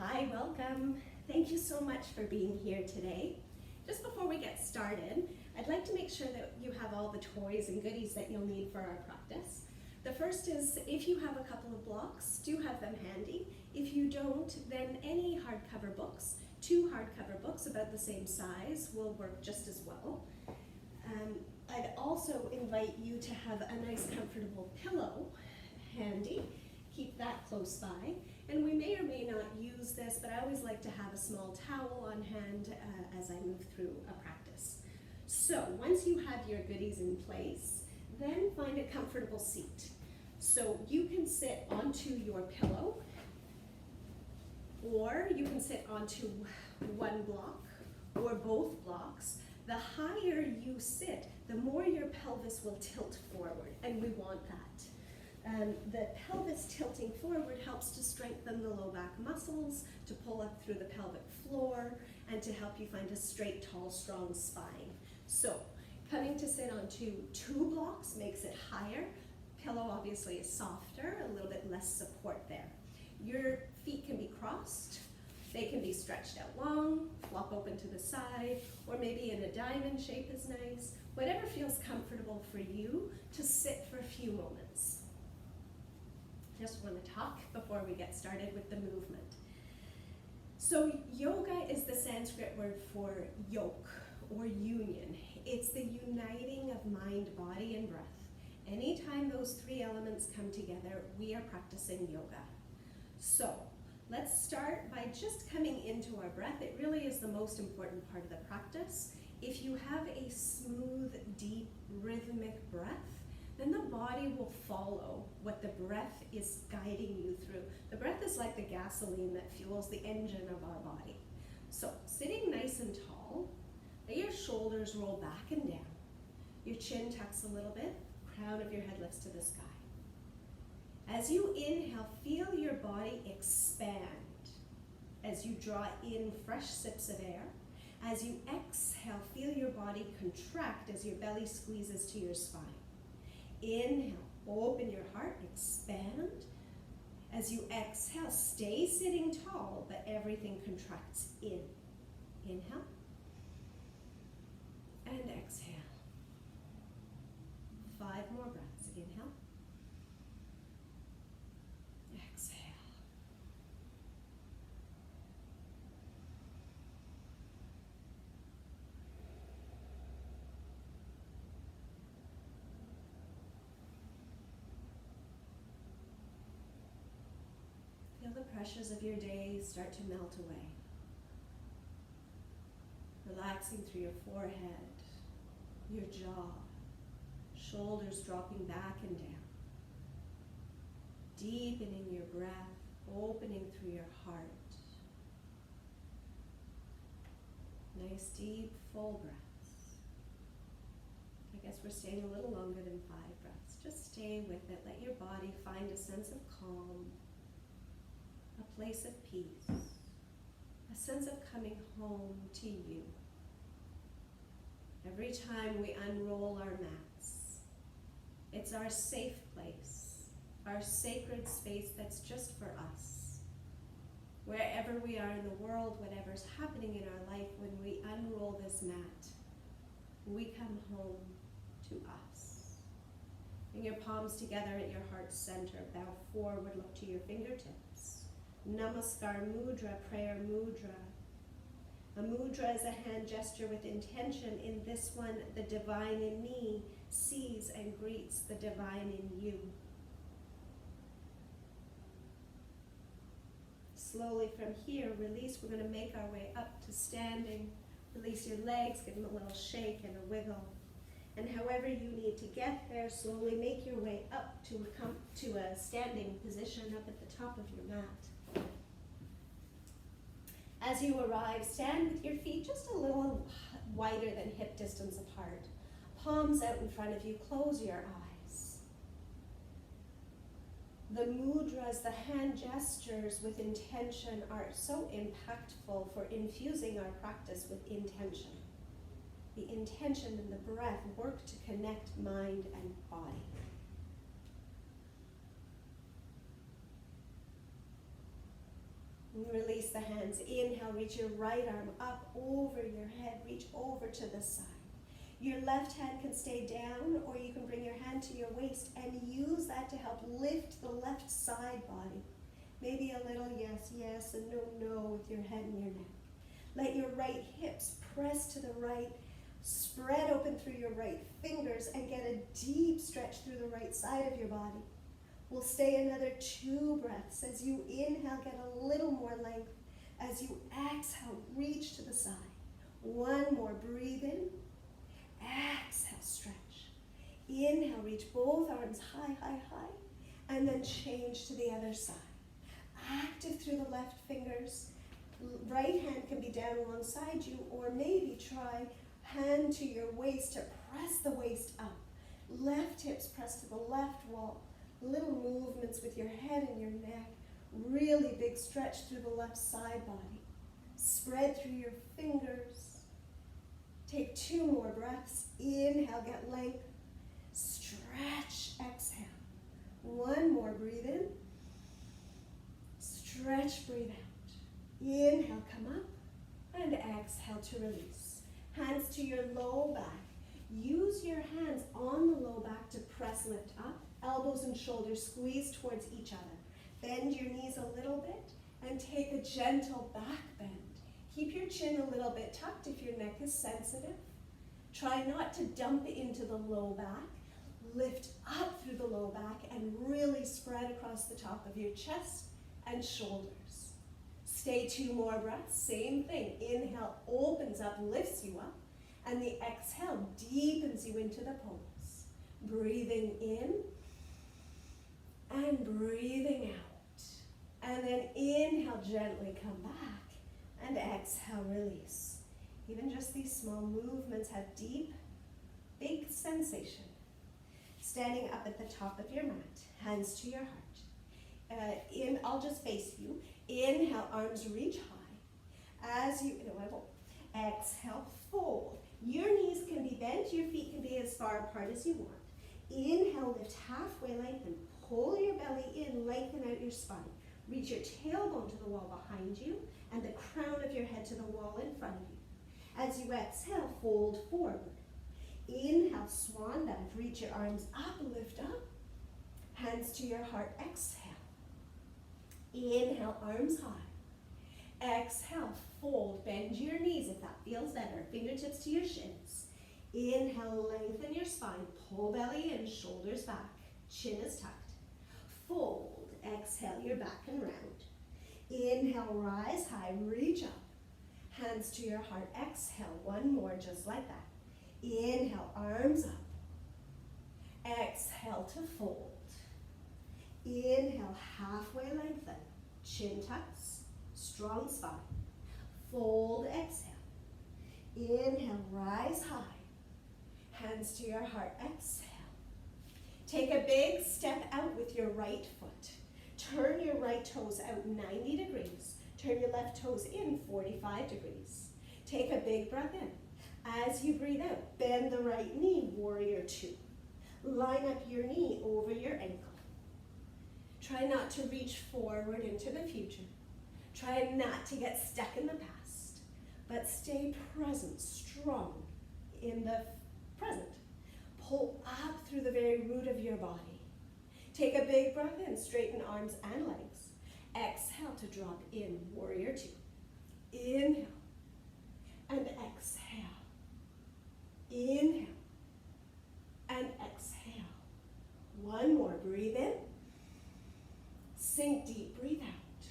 Hi, welcome. Thank you so much for being here today. Just before we get started, I'd like to make sure that you have all the toys and goodies that you'll need for our practice. The first is, if you have a couple of blocks, do have them handy. If you don't, then any hardcover books, 2 hardcover books about the same size will work just as well. I'd also invite you to have a nice comfortable pillow handy. Keep that close by. And we may or may not use this, but I always like to have a small towel on hand as I move through a practice. So once you have your goodies in place, then find a comfortable seat. So you can sit onto your pillow, or you can sit onto one block or both blocks. The higher you sit, the more your pelvis will tilt forward, and we want that. The pelvis tilting forward helps to strengthen the low back muscles, to pull up through the pelvic floor, and to help you find a straight, tall, strong spine. So coming to sit onto 2 blocks makes it higher. Pillow obviously is softer, a little bit less support there. Your feet can be crossed. They can be stretched out long, flop open to the side, or maybe in a diamond shape is nice. Whatever feels comfortable for you to sit for a few moments. Just want to talk before we get started with the movement. So yoga is the Sanskrit word for yoke or union. It's the uniting of mind, body, and breath. Anytime those 3 elements come together, we are practicing yoga. So let's start by just coming into our breath. It really is the most important part of the practice. If you have a smooth, deep, rhythmic breath, then the body will follow what the breath is guiding you through. The breath is like the gasoline that fuels the engine of our body. So sitting nice and tall, let your shoulders roll back and down. Your chin tucks a little bit, crown of your head lifts to the sky. As you inhale, feel your body expand as you draw in fresh sips of air. As you exhale, feel your body contract as your belly squeezes to your spine. Inhale, open your heart, expand. As you exhale, stay sitting tall, but everything contracts in. Inhale and exhale. 5 more breaths. Inhale. Exhale. Feel the pressures of your day start to melt away. Relaxing through your forehead, your jaw, shoulders dropping back and down. Deepening your breath, opening through your heart. Nice, deep, full breaths. I guess we're staying a little longer than 5 breaths. Just stay with it. Let your body find a sense of calm, a place of peace, a sense of coming home to you. Every time we unroll our mats, it's our safe place, our sacred space that's just for us. Wherever we are in the world, whatever's happening in our life, when we unroll this mat, we come home to us. Bring your palms together at your heart center. Bow forward, look to your fingertips. Namaskar mudra, prayer mudra. A mudra is a hand gesture with intention. In this one, the divine in me sees and greets the divine in you. Slowly from here, release. We're going to make our way up to standing. Release your legs, give them a little shake and a wiggle. And however you need to get there, slowly make your way up to a standing position up at the top of your mat. As you arrive, stand with your feet just a little wider than hip distance apart. Palms out in front of you, close your eyes. The mudras, the hand gestures with intention, are so impactful for infusing our practice with intention. The intention and the breath work to connect mind and body. Release the hands. Inhale, reach your right arm up over your head. Reach over to the side. Your left hand can stay down, or you can bring your hand to your waist and use that to help lift the left side body. Maybe a little yes, yes, and no, no with your head and your neck. Let your right hips press to the right. Spread open through your right fingers and get a deep stretch through the right side of your body. We'll stay another 2 breaths. As you inhale, get a little more length. As you exhale, reach to the side. 1 more, breathe in. Exhale, stretch. Inhale, reach both arms high, high, high. And then change to the other side. Active through the left fingers. Right hand can be down alongside you, or maybe try hand to your waist to press the waist up. Left hips press to the left wall. Little movements with your head and your neck. Really big stretch through the left side body. Spread through your fingers. Take 2 more breaths. Inhale, get length. Stretch, exhale. 1 more, breathe in. Stretch, breathe out. Inhale, come up. And exhale to release. Hands to your low back. Use your hands on the low back to press, lift up. Elbows and shoulders squeeze towards each other. Bend your knees a little bit and take a gentle back bend. Keep your chin a little bit tucked if your neck is sensitive. Try not to dump into the low back. Lift up through the low back and really spread across the top of your chest and shoulders. Stay 2 more breaths. Same thing. Inhale opens up, lifts you up, and the exhale deepens you into the pose. Breathing in and breathing out. And then inhale, gently come back, and exhale, release. Even just these small movements have deep, big sensation. Standing up at the top of your mat, hands to your heart. I'll just face you. Inhale, arms reach high. As you, no, I won't. Exhale, fold. Your knees can be bent, your feet can be as far apart as you want. Inhale, lift halfway, lengthen. Pull your belly in, lengthen out your spine. Reach your tailbone to the wall behind you and the crown of your head to the wall in front of you. As you exhale, fold forward. Inhale, swan dive. Reach your arms up, lift up. Hands to your heart, exhale. Inhale, arms high. Exhale, fold. Bend your knees if that feels better. Fingertips to your shins. Inhale, lengthen your spine. Pull belly in, shoulders back. Chin is tucked. Fold. Exhale, you're back and round. Inhale, rise high, reach up. Hands to your heart. Exhale, 1 more, just like that. Inhale, arms up. Exhale to fold. Inhale, halfway lengthen. Chin tucks, strong spine. Fold, exhale. Inhale, rise high. Hands to your heart, exhale. Take a big step out with your right foot. Turn your right toes out 90 degrees. Turn your left toes in 45 degrees. Take a big breath in. As you breathe out, bend the right knee, warrior 2. Line up your knee over your ankle. Try not to reach forward into the future. Try not to get stuck in the past, but stay present, strong in the present. Pull up through the very root of your body. Take a big breath in, straighten arms and legs. Exhale to drop in, warrior 2. Inhale and exhale. Inhale and exhale. 1 more, breathe in. Sink deep, breathe out.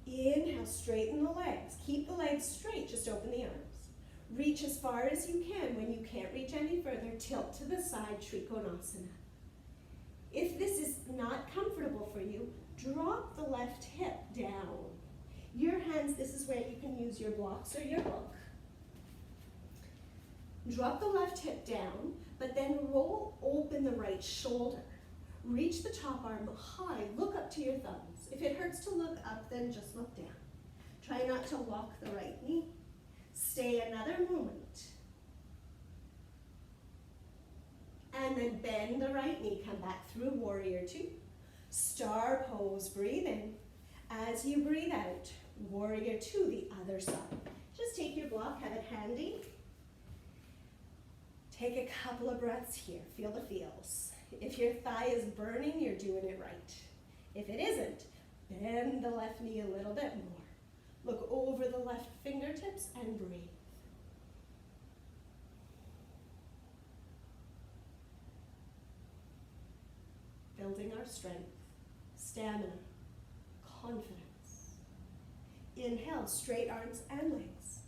Inhale, straighten the legs. Keep the legs straight, just open the arms. Reach as far as you can. When you can't reach any further, tilt to the side, Trikonasana. If this is not comfortable for you, drop the left hip down. Your hands, this is where you can use your blocks or your book. Drop the left hip down, but then roll open the right shoulder. Reach the top arm high, look up to your thumbs. If it hurts to look up, then just look down. Try not to lock the right knee. Stay another moment. And then bend the right knee, come back through warrior 2. Star pose, breathe in. As you breathe out, warrior two, the other side. Just take your block, have it handy. Take a couple of breaths here, feel the feels. If your thigh is burning, you're doing it right. If it isn't, bend the left knee a little bit more. Look over the left fingertips and breathe. Building our strength, stamina, confidence. Inhale, straight arms and legs.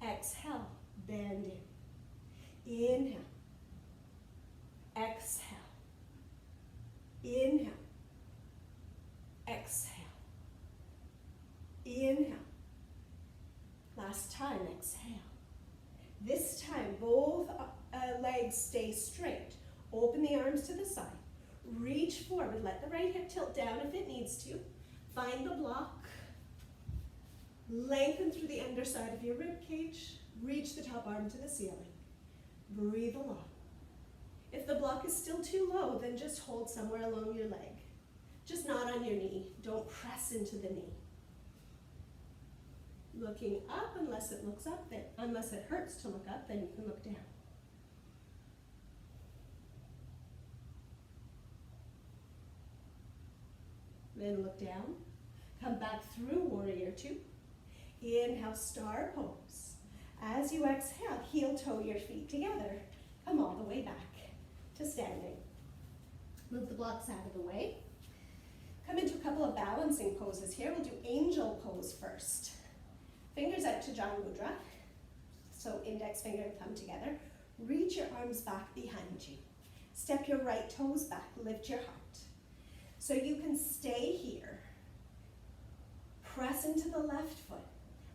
Exhale, bend in. Inhale. Exhale. Inhale. Exhale. Inhale. Last time, exhale. This time, both legs stay straight. Open the arms to the side. Reach forward. Let the right hip tilt down if it needs to. Find the block. Lengthen through the underside of your rib cage. Reach the top arm to the ceiling. Breathe along. If the block is still too low, then just hold somewhere along your leg. Just not on your knee. Don't press into the knee. Looking up unless it looks up, then unless it hurts to look up, then you can look down. Then look down. Come back through warrior two. Inhale, star pose. As you exhale, heel toe your feet together. Come all the way back to standing. Move the blocks out of the way. Come into a couple of balancing poses here. We'll do angel pose first. Fingers out to Janu Mudra. So index finger and thumb together. Reach your arms back behind you. Step your right toes back. Lift your heart. So you can stay here. Press into the left foot.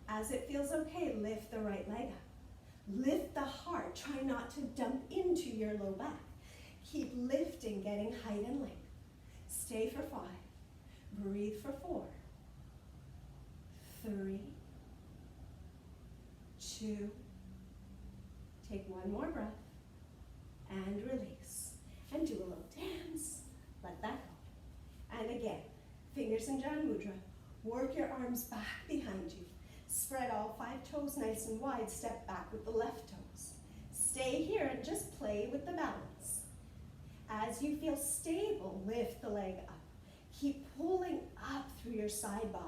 As it feels okay, lift the right leg up. Lift the heart. Try not to dump into your low back. Keep lifting, getting height and length. Stay for 5. Breathe for 4. 3. 2. Take one more breath. And release. And do a little dance. Let that go. And again, fingers in Janu Mudra. Work your arms back behind you. Spread all 5 toes nice and wide. Step back with the left toes. Stay here and just play with the balance. As you feel stable, lift the leg up. Keep pulling up through your side body.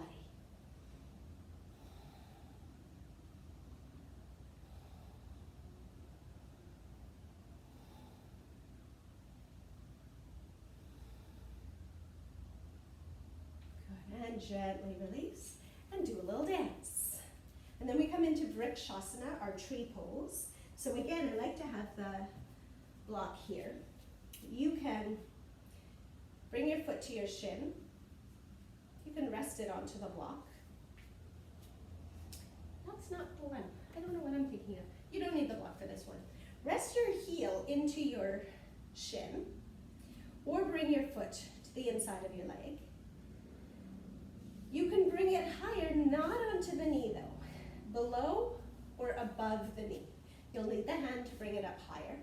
Good. And gently release and do a little dance. And then we come into Trikonasana, our tree pose. So again, I like to have the block here. You can bring your foot to your shin. You can rest it onto the block. That's not the one. I don't know what I'm thinking of. You don't need the block for this one. Rest your heel into your shin, or bring your foot to the inside of your leg. You can bring it higher, not onto the knee though. Below or above the knee. You'll need the hand to bring it up higher.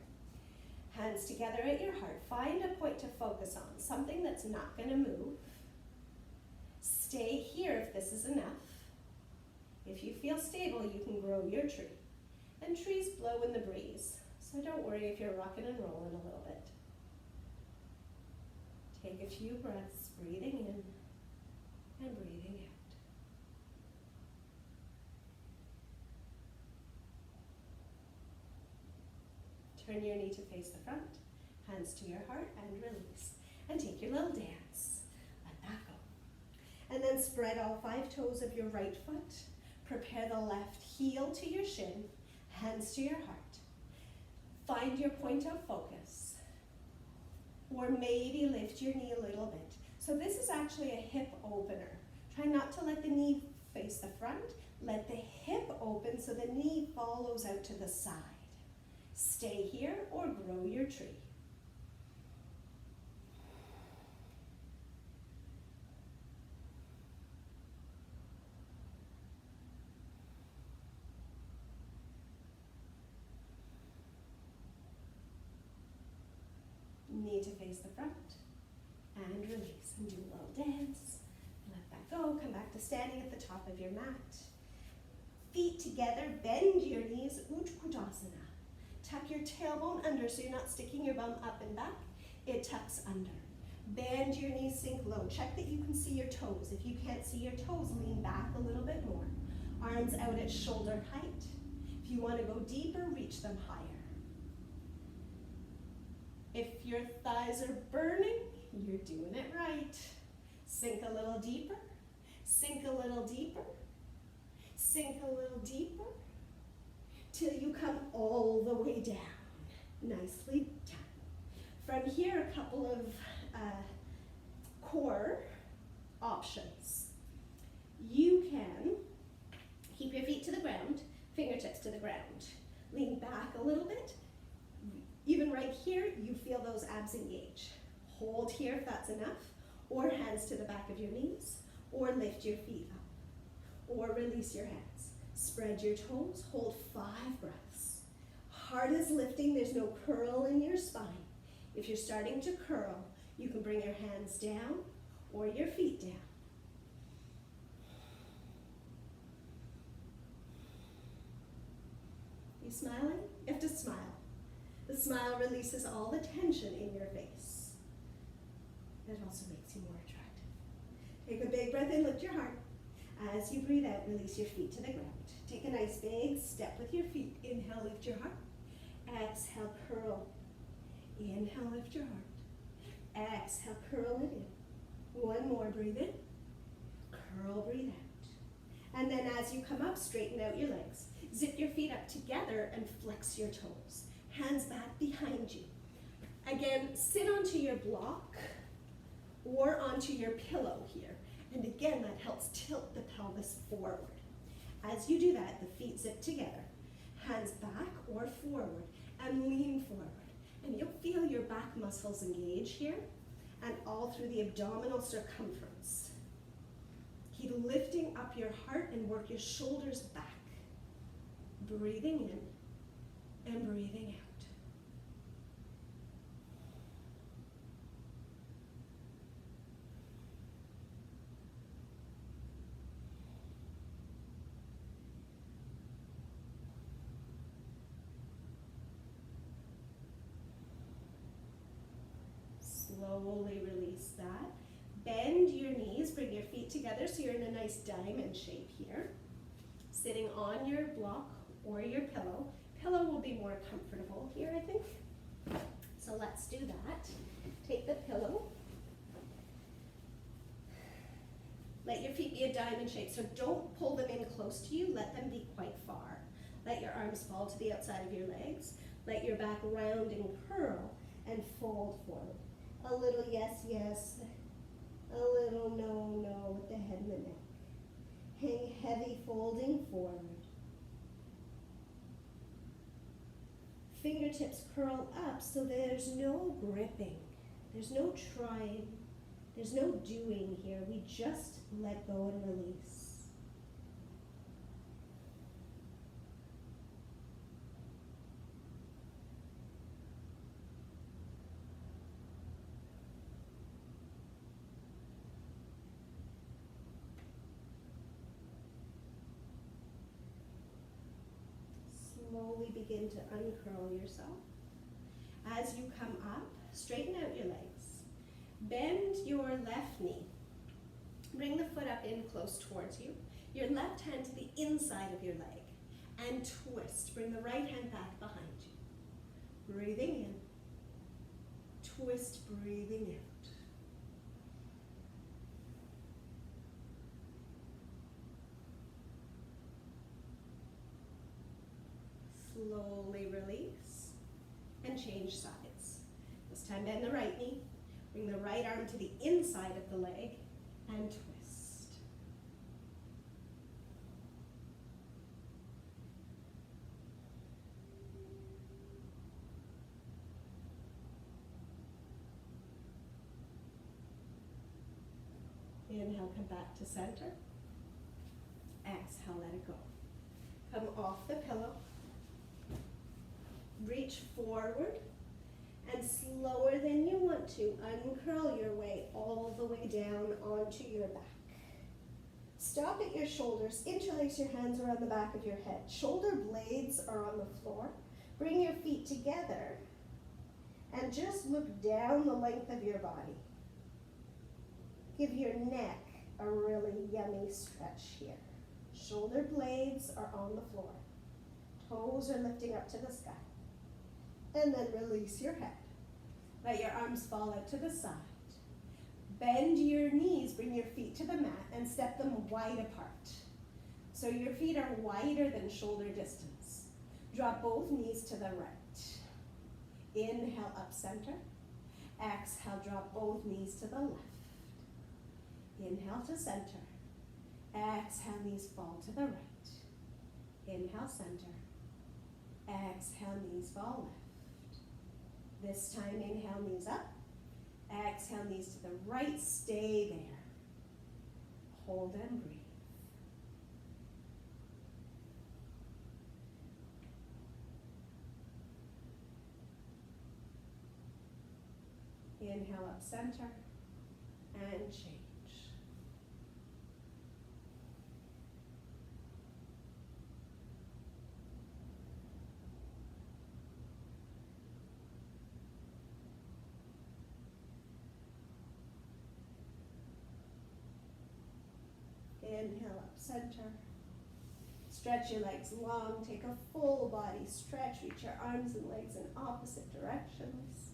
Hands together at your heart. Find a point to focus on, something that's not going to move. Stay here if this is enough. If you feel stable, you can grow your tree. And trees blow in the breeze, so don't worry if you're rocking and rolling a little bit. Take a few breaths, breathing in and breathing out. Turn your knee to face the front, hands to your heart, and release. And take your little dance. Let that go. And then spread all 5 toes of your right foot. Prepare the left heel to your shin, hands to your heart. Find your point of focus. Or maybe lift your knee a little bit. So this is actually a hip opener. Try not to let the knee face the front. Let the hip open so the knee follows out to the side. Stay here or grow your tree. Knee to face the front and release and do a little dance. Let that go. Come back standing at the top of your mat. Feet together, bend your knees, Uttanasana. Tuck your tailbone under so you're not sticking your bum up and back. It tucks under. Bend your knees, sink low. Check that you can see your toes. If you can't see your toes, lean back a little bit more. Arms out at shoulder height. If you want to go deeper, reach them higher. If your thighs are burning, you're doing it right. Sink a little deeper, sink a little deeper, sink a little deeper, till you come all the way down. Nicely done. From here, a couple of core options. You can keep your feet to the ground, fingertips to the ground. Lean back a little bit. Even right here, you feel those abs engage. Hold here if that's enough, or hands to the back of your knees, or lift your feet up, or release your hands. Spread your toes, hold 5 breaths. Heart is lifting, there's no curl in your spine. If you're starting to curl, you can bring your hands down or your feet down. You smiling? You have to smile. The smile releases all the tension in your face. It also makes you more attractive. Take a big breath in, lift your heart. As you breathe out, release your feet to the ground. Take a nice big step with your feet. Inhale, lift your heart. Exhale, curl. Inhale, lift your heart. Exhale, curl it in. One more, breathe in. Curl, breathe out. And then as you come up, straighten out your legs. Zip your feet up together and flex your toes. Hands back behind you. Again, sit onto your block or onto your pillow here. And again, that helps tilt the pelvis forward. As you do that, the feet zip together, hands back or forward, and lean forward. And you'll feel your back muscles engage here and all through the abdominal circumference. Keep lifting up your heart and work your shoulders back. Breathing in and breathing out. Slowly release that. Bend your knees, bring your feet together so you're in a nice diamond shape here. Sitting on your block or your pillow. Pillow will be more comfortable here, I think. So let's do that. Take the pillow. Let your feet be a diamond shape, so don't pull them in close to you, let them be quite far. Let your arms fall to the outside of your legs. Let your back round and curl and fold forward. A little yes, yes. A little no, no with the head and the neck. Hang heavy, folding forward. Fingertips curl up so there's no gripping. There's no trying. There's no doing here. We just let go and release. Slowly begin to uncurl yourself. As you come up, straighten out your legs. Bend your left knee. Bring the foot up in close towards you. Your left hand to the inside of your leg. And twist. Bring the right hand back behind you. Breathing in. Twist, breathing out. Slowly release and change sides. This time bend the right knee, bring the right arm to the inside of the leg and twist. Inhale, come back to center. Exhale, let it go. Come off the pillow. Reach forward and slower than you want to, uncurl your way all the way down onto your back. Stop at your shoulders, interlace your hands around the back of your head. Shoulder blades are on the floor. Bring your feet together and just look down the length of your body. Give your neck a really yummy stretch here. Shoulder blades are on the floor. Toes are lifting up to the sky. And then release your head. Let your arms fall out to the side. Bend your knees, bring your feet to the mat and step them wide apart. So your feet are wider than shoulder distance. Drop both knees to the right. Inhale, up center. Exhale, drop both knees to the left. Inhale to center. Exhale, knees fall to the right. Inhale, center. Exhale, knees fall left. This time, inhale, knees up. Exhale, knees to the right. Stay there. Hold and breathe. Inhale, up center, and change. Inhale, up center. Stretch your legs long. Take a full body stretch. Reach your arms and legs in opposite directions.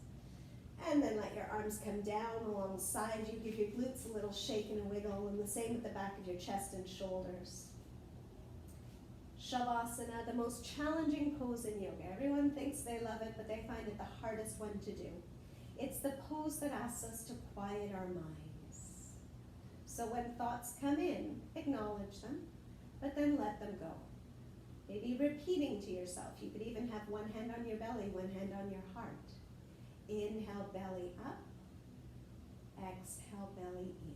And then let your arms come down alongside you. Give your glutes a little shake and a wiggle, and the same at the back of your chest and shoulders. Shavasana, the most challenging pose in yoga. Everyone thinks they love it, but they find it the hardest one to do. It's the pose that asks us to quiet our minds. So when thoughts come in, acknowledge them, but then let them go. Maybe repeating to yourself. You could even have one hand on your belly, one hand on your heart. Inhale, belly up. Exhale, belly in.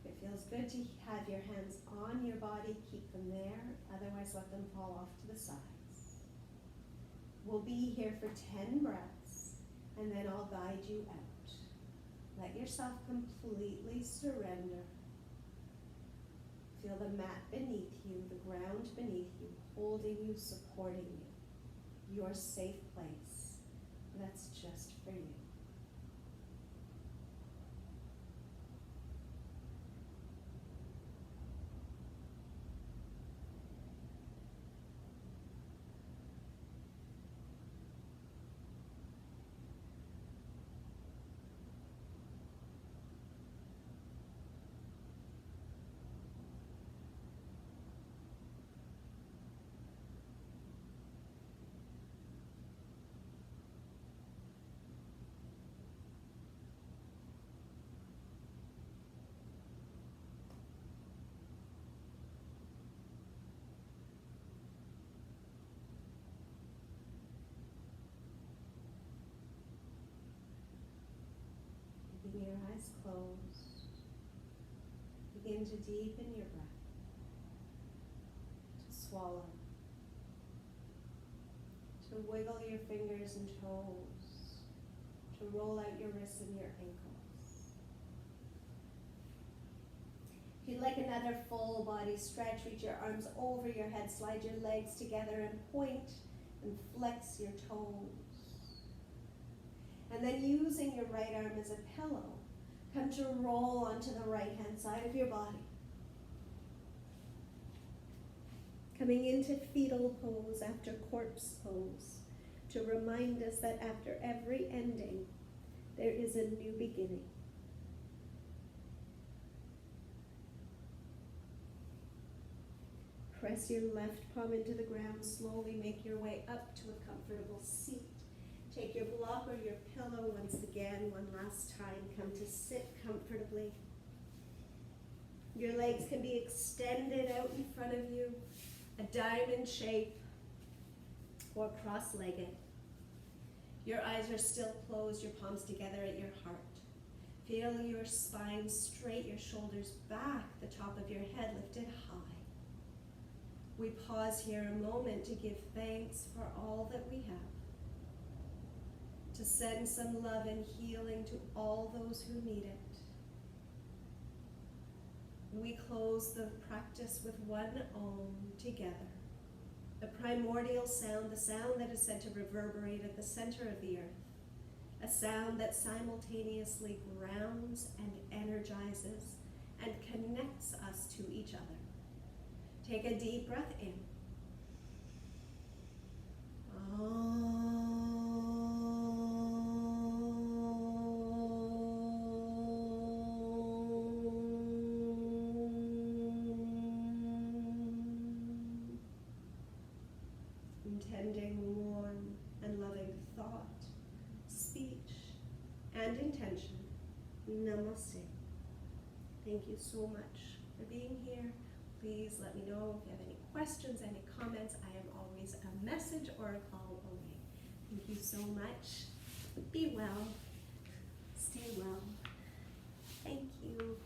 If it feels good to have your hands on your body, keep them there. Otherwise, let them fall off to the sides. We'll be here for 10 breaths, and then I'll guide you out. Let yourself completely surrender. Feel the mat beneath you, the ground beneath you, holding you, supporting you. Your safe place. That's just for you. Keeping your eyes closed, begin to deepen your breath, to swallow, to wiggle your fingers and toes, to roll out your wrists and your ankles. If you'd like another full body stretch, reach your arms over your head, slide your legs together and point and flex your toes. And then using your right arm as a pillow, come to roll onto the right-hand side of your body. Coming into fetal pose after corpse pose, to remind us that after every ending, there is a new beginning. Press your left palm into the ground, slowly make your way up to a comfortable seat. Take your block or your pillow once again, one last time. Come to sit comfortably. Your legs can be extended out in front of you, a diamond shape, or cross-legged. Your eyes are still closed, your palms together at your heart. Feel your spine straight, your shoulders back, the top of your head lifted high. We pause here a moment to give thanks for all that we have, to send some love and healing to all those who need it. we close the practice with one Om together. The primordial sound, the sound that is said to reverberate at the center of the earth. A sound that simultaneously grounds and energizes and connects us to each other. Take a deep breath in. Intending warm and loving thought, speech, and intention. Namaste. Thank you so much for being here. Please let me know if you have any questions, any comments. I am always a message or a call away. Thank you so much. Be well. Stay well. Thank you.